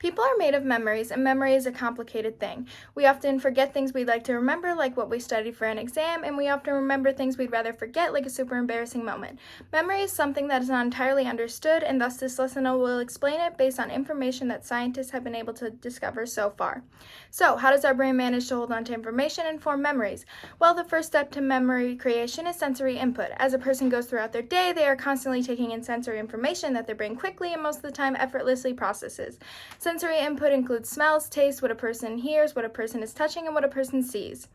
People are made of memories, and memory is a complicated thing. We often forget things we'd like to remember, like what we studied for an exam, and we often remember things we'd rather forget, like a super embarrassing moment. Memory is something that is not entirely understood, and thus this lesson will explain it based on information that scientists have been able to discover so far. So, how does our brain manage to hold on to information and form memories? Well, the first step to memory creation is sensory input. As a person goes throughout their day, they are constantly taking in sensory information that their brain quickly and most of the time effortlessly processes. Sensory input includes smells, tastes, what a person hears, what a person is touching, and what a person sees.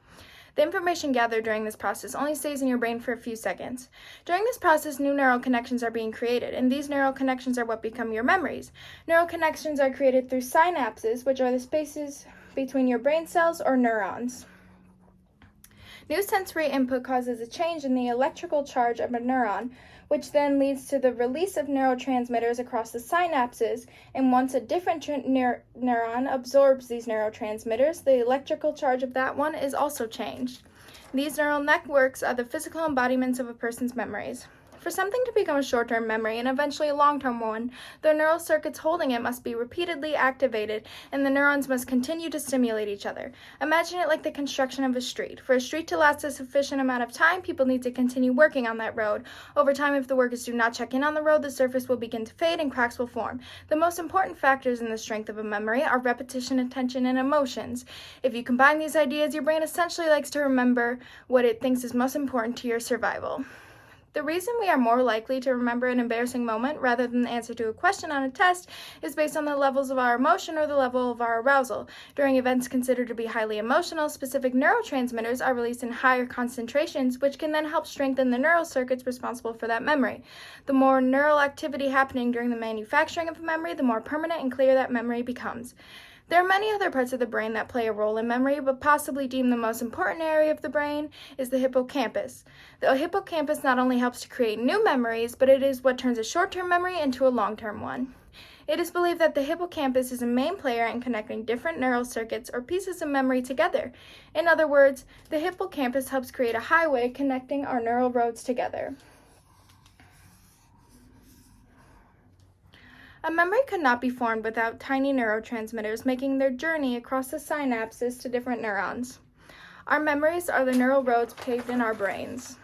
The information gathered during this process only stays in your brain for a few seconds. During this process, new neural connections are being created, and these neural connections are what become your memories. Neural connections are created through synapses, which are the spaces between your brain cells or neurons. New sensory input causes a change in the electrical charge of a neuron, which then leads to the release of neurotransmitters across the synapses, and once a different neuron absorbs these neurotransmitters, the electrical charge of that one is also changed. These neural networks are the physical embodiments of a person's memories. For something to become a short-term memory and eventually a long-term one, the neural circuits holding it must be repeatedly activated, and the neurons must continue to stimulate each other. Imagine it like the construction of a street. For a street to last a sufficient amount of time, people need to continue working on that road. Over time, if the workers do not check in on the road, the surface will begin to fade and cracks will form. The most important factors in the strength of a memory are repetition, attention, and emotions. If you combine these ideas, your brain essentially likes to remember what it thinks is most important to your survival. The reason we are more likely to remember an embarrassing moment rather than the answer to a question on a test is based on the levels of our emotion or the level of our arousal. During events considered to be highly emotional, specific neurotransmitters are released in higher concentrations, which can then help strengthen the neural circuits responsible for that memory. The more neural activity happening during the manufacturing of a memory, the more permanent and clear that memory becomes. There are many other parts of the brain that play a role in memory, but possibly deemed the most important area of the brain is the hippocampus. The hippocampus not only helps to create new memories, but it is what turns a short-term memory into a long-term one. It is believed that the hippocampus is a main player in connecting different neural circuits or pieces of memory together. In other words, the hippocampus helps create a highway connecting our neural roads together. A memory could not be formed without tiny neurotransmitters making their journey across the synapses to different neurons. Our memories are the neural roads paved in our brains.